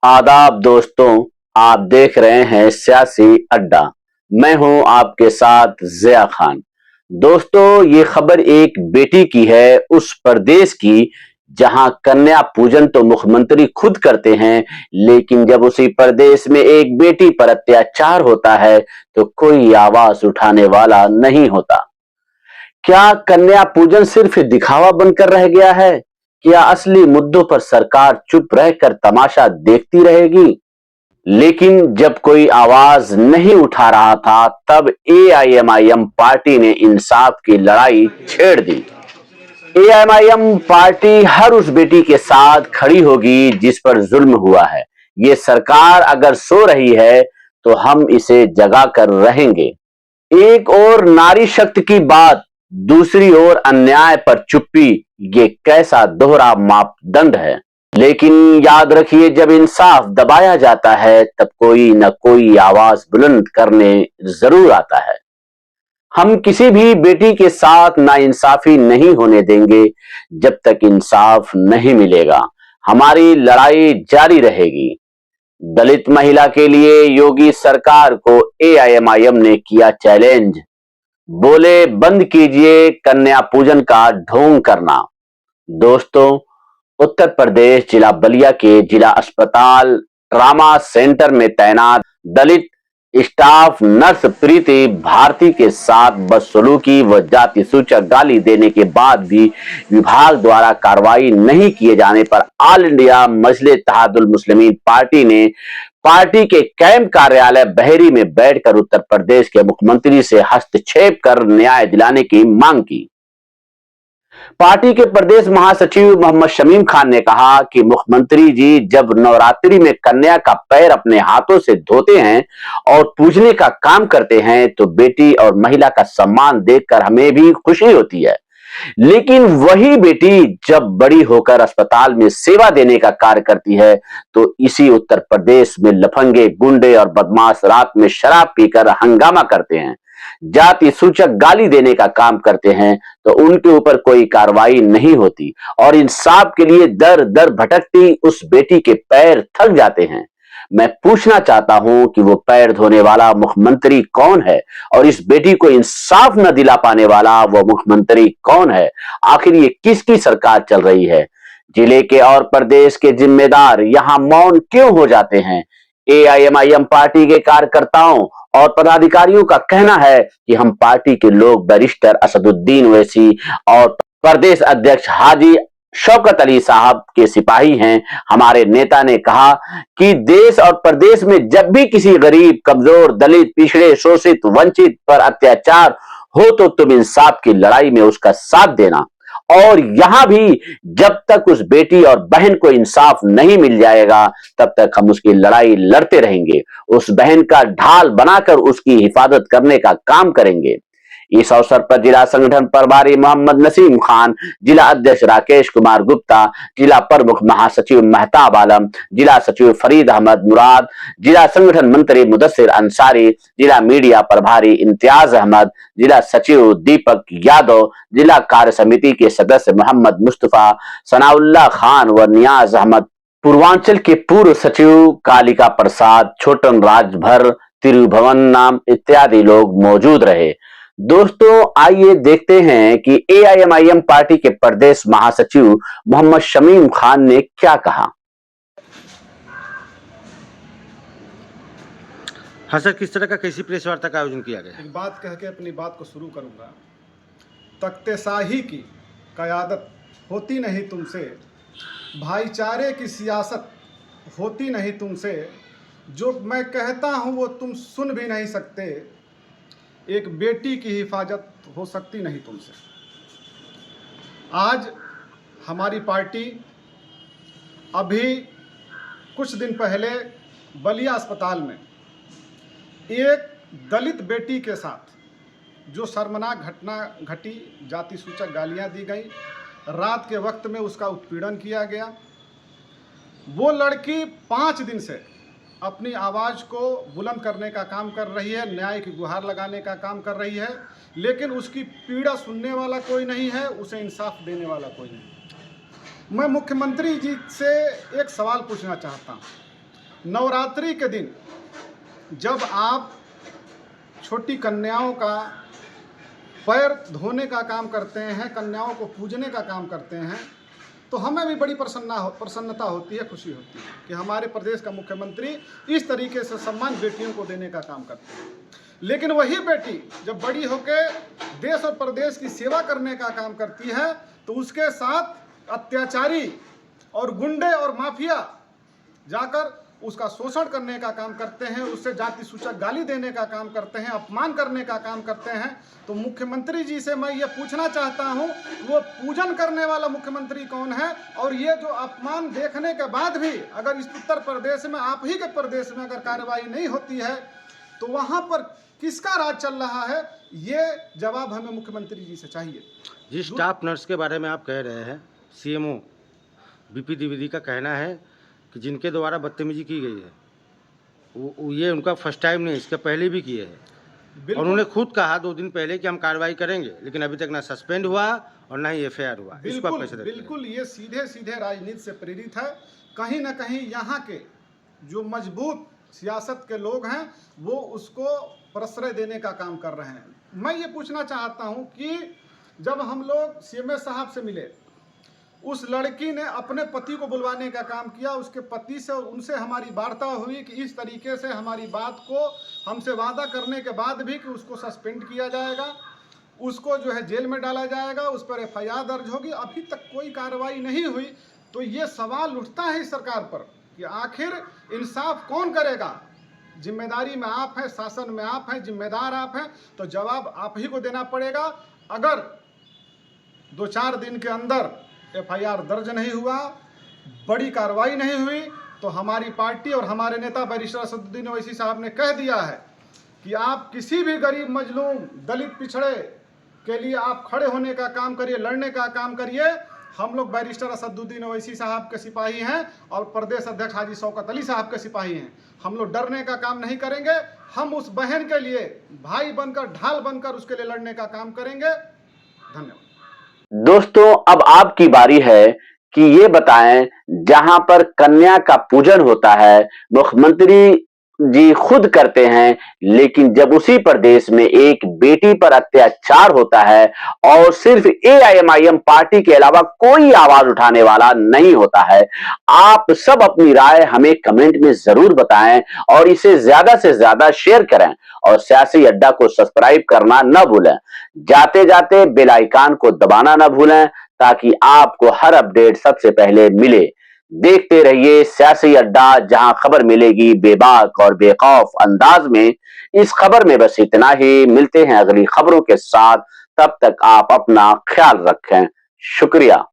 आदाब दोस्तों, आप देख रहे हैं सियासी अड्डा। मैं हूं आपके साथ जिया खान। दोस्तों, ये खबर एक बेटी की है, उस प्रदेश की जहां कन्या पूजन तो मुख्यमंत्री खुद करते हैं, लेकिन जब उसी प्रदेश में एक बेटी पर अत्याचार होता है तो कोई आवाज उठाने वाला नहीं होता। क्या कन्या पूजन सिर्फ दिखावा बनकर रह गया है? क्या असली मुद्दों पर सरकार चुप रहकर तमाशा देखती रहेगी? लेकिन जब कोई आवाज नहीं उठा रहा था, तब एआईएमआईएम पार्टी ने इंसाफ की लड़ाई छेड़ दी। एआईएमआईएम पार्टी हर उस बेटी के साथ खड़ी होगी जिस पर जुल्म हुआ है। ये सरकार अगर सो रही है तो हम इसे जगा कर रहेंगे। एक और नारी शक्ति की बात, दूसरी ओर अन्याय पर चुप्पी। ये कैसा दोहरा मापदंड है। लेकिन याद रखिए, जब इंसाफ दबाया जाता है तब कोई न कोई आवाज बुलंद करने जरूर आता है। हम किसी भी बेटी के साथ नाइंसाफी नहीं होने देंगे। जब तक इंसाफ नहीं मिलेगा, हमारी लड़ाई जारी रहेगी। दलित महिला के लिए योगी सरकार को एआईएमआईएम ने किया चैलेंज। बोले, बंद कीजिए कन्या पूजन का ढोंग करना। दोस्तों, उत्तर प्रदेश जिला बलिया के जिला अस्पताल ट्रामा सेंटर में तैनात दलित स्टाफ नर्स प्रीति भारती के साथ बदसलूकी व जाति सूचक गाली देने के बाद भी विभाग द्वारा कार्रवाई नहीं किए जाने पर ऑल इंडिया मजलिस इत्तेहादुल मुस्लिमीन पार्टी ने पार्टी के कैंप कार्यालय बहेरी में बैठकर उत्तर प्रदेश के मुख्यमंत्री से हस्तक्षेप कर न्याय दिलाने की मांग की। पार्टी के प्रदेश महासचिव मोहम्मद शमीम खान ने कहा कि मुख्यमंत्री जी जब नवरात्रि में कन्या का पैर अपने हाथों से धोते हैं और पूजने का काम करते हैं तो बेटी और महिला का सम्मान देखकर हमें भी खुशी होती है। लेकिन वही बेटी जब बड़ी होकर अस्पताल में सेवा देने का कार्य करती है तो इसी उत्तर प्रदेश में लफंगे, गुंडे और बदमाश रात में शराब पीकर हंगामा करते हैं, जाति सूचक गाली देने का काम करते हैं तो उनके ऊपर कोई कार्रवाई नहीं होती और इंसाफ के लिए दर दर भटकती उस बेटी के पैर थक जाते हैं। मैं पूछना चाहता हूं कि वो पैर धोने वाला मुख्यमंत्री कौन है और इस बेटी को इंसाफ न दिला पाने वाला वो मुख्यमंत्री कौन है? आखिर ये किसकी सरकार चल रही है? जिले के और प्रदेश के जिम्मेदार यहां मौन क्यों हो जाते हैं? एआईएमआईएम पार्टी के कार्यकर्ताओं और पदाधिकारियों का कहना है कि हम पार्टी के लोग बैरिस्टर असदुद्दीन ओवैसी और प्रदेश अध्यक्ष हाजी शौकत अली साहब के सिपाही हैं। हमारे नेता ने कहा कि देश और प्रदेश में जब भी किसी गरीब, कमजोर, दलित, पिछड़े, शोषित, वंचित पर अत्याचार हो तो तुम इंसाफ की लड़ाई में उसका साथ देना। और यहां भी जब तक उस बेटी और बहन को इंसाफ नहीं मिल जाएगा तब तक हम उसकी लड़ाई लड़ते रहेंगे। उस बहन का ढाल बनाकर उसकी हिफाजत करने का काम करेंगे। इस अवसर पर जिला संगठन प्रभारी मोहम्मद नसीम खान, जिला अध्यक्ष राकेश कुमार गुप्ता, जिला प्रमुख महासचिव महताब आलम, जिला सचिव फरीद अहमद मुराद, जिला संगठन मंत्री मुदस्सिर अंसारी, जिला मीडिया प्रभारी इम्तियाज अहमद, जिला सचिव दीपक यादव, जिला कार्य समिति के सदस्य मोहम्मद मुस्तफा, सनाउल्लाह खान व नियाज अहमद, पूर्वांचल के पूर्व सचिव कालिका प्रसाद, छोटन राजभर, तिरुभवन नाम इत्यादि लोग मौजूद रहे। दोस्तों, आइए देखते हैं कि एआईएमआईएम पार्टी के प्रदेश महासचिव मोहम्मद शमीम खान ने क्या कहा। हाँ सर, किस तरह का कैसी प्रेस वार्ता का आयोजन किया गया? एक बात कह के अपनी बात को शुरू करूंगा। तख्तेशाही की क़यादत होती नहीं तुमसे, भाईचारे की सियासत होती नहीं तुमसे, जो मैं कहता हूं वो तुम सुन भी नहीं सकते, एक बेटी की हिफाजत हो सकती नहीं तुमसे। आज हमारी पार्टी अभी कुछ दिन पहले बलिया अस्पताल में एक दलित बेटी के साथ जो शर्मनाक घटना घटी, जाति सूचक गालियां दी गई, रात के वक्त में उसका उत्पीड़न किया गया। वो लड़की 5 दिन से अपनी आवाज़ को बुलंद करने का काम कर रही है, न्याय की गुहार लगाने का काम कर रही है, लेकिन उसकी पीड़ा सुनने वाला कोई नहीं है, उसे इंसाफ देने वाला कोई नहीं। मैं मुख्यमंत्री जी से एक सवाल पूछना चाहता हूँ नवरात्रि के दिन जब आप छोटी कन्याओं का पैर धोने का काम करते हैं, कन्याओं को पूजने का काम करते हैं, तो हमें भी बड़ी प्रसन्नता होती है, खुशी होती है कि हमारे प्रदेश का मुख्यमंत्री इस तरीके से सम्मान बेटियों को देने का काम करते हैं। लेकिन वही बेटी जब बड़ी होकर देश और प्रदेश की सेवा करने का काम करती है तो उसके साथ अत्याचारी और गुंडे और माफिया जाकर उसका शोषण करने का काम करते हैं, उससे जाति सूचक गाली देने का काम करते हैं, अपमान करने का काम करते हैं। तो मुख्यमंत्री जी से मैं ये पूछना चाहता हूँ वो पूजन करने वाला मुख्यमंत्री कौन है, और ये जो अपमान देखने के बाद भी अगर इस उत्तर प्रदेश में, आप ही के प्रदेश में अगर कार्रवाई नहीं होती है तो वहाँ पर किसका राज चल रहा है, ये जवाब हमें मुख्यमंत्री जी से चाहिए। जिस स्टाफ नर्स के बारे में आप कह रहे हैं, सीएमओ बीपी द्विवेदी का कहना है कि जिनके द्वारा बदतमीजी की गई है ये उनका फर्स्ट टाइम नहीं, इसके पहले भी किए हैं। और उन्होंने खुद कहा 2 दिन पहले कि हम कार्रवाई करेंगे, लेकिन अभी तक ना सस्पेंड हुआ और ना ही एफआईआर हुआ। इसको आप कैसे देखते हैं? बिल्कुल ये सीधे सीधे राजनीति से प्रेरित है। कहीं ना कहीं यहाँ के जो मजबूत सियासत के लोग हैं वो उसको प्रश्रय देने का काम कर रहे हैं। मैं ये पूछना चाहता हूँ कि जब हम लोग सीएमए साहब से मिले, उस लड़की ने अपने पति को बुलवाने का काम किया, उसके पति से उनसे हमारी वार्ता हुई कि इस तरीके से हमारी बात को हमसे वादा करने के बाद भी कि उसको सस्पेंड किया जाएगा, उसको जो है जेल में डाला जाएगा, उस पर एफआईआर दर्ज होगी। अभी तक कोई कार्रवाई नहीं हुई। तो ये सवाल उठता है इस सरकार पर कि आखिर इंसाफ कौन करेगा। जिम्मेदारी में आप हैं, शासन में आप हैं, जिम्मेदार आप हैं, तो जवाब आप ही को देना पड़ेगा। अगर 2-4 दिन के अंदर एफआईआर दर्ज नहीं हुआ, बड़ी कार्रवाई नहीं हुई, तो हमारी पार्टी और हमारे नेता बैरिस्टर असदुद्दीन ओवैसी साहब ने कह दिया है कि आप किसी भी गरीब, मजलूम, दलित, पिछड़े के लिए आप खड़े होने का काम करिए, लड़ने का काम करिए। हम लोग बैरिस्टर असदुद्दीन ओवैसी साहब के सिपाही हैं और प्रदेश अध्यक्ष हाजी शौकत अली साहब के सिपाही हैं। हम लोग डरने का काम नहीं करेंगे। हम उस बहन के लिए भाई बनकर, ढाल बनकर उसके लिए लड़ने का काम करेंगे। धन्यवाद। दोस्तों, अब आपकी बारी है कि ये बताएं, जहां पर कन्या का पूजन होता है, मुख्यमंत्री जी खुद करते हैं, लेकिन जब उसी प्रदेश में एक बेटी पर अत्याचार होता है और सिर्फ एआईएमआईएम पार्टी के अलावा कोई आवाज उठाने वाला नहीं होता है। आप सब अपनी राय हमें कमेंट में जरूर बताएं और इसे ज्यादा से ज्यादा शेयर करें और सियासी अड्डा को सब्सक्राइब करना न भूलें। जाते जाते बेल आइकन को दबाना न भूलें ताकि आपको हर अपडेट सबसे पहले मिले। देखते रहिए सियासी अड्डा, जहां खबर मिलेगी बेबाक और बेखौफ अंदाज में। इस खबर में बस इतना ही। मिलते हैं अगली खबरों के साथ, तब तक आप अपना ख्याल रखें। शुक्रिया।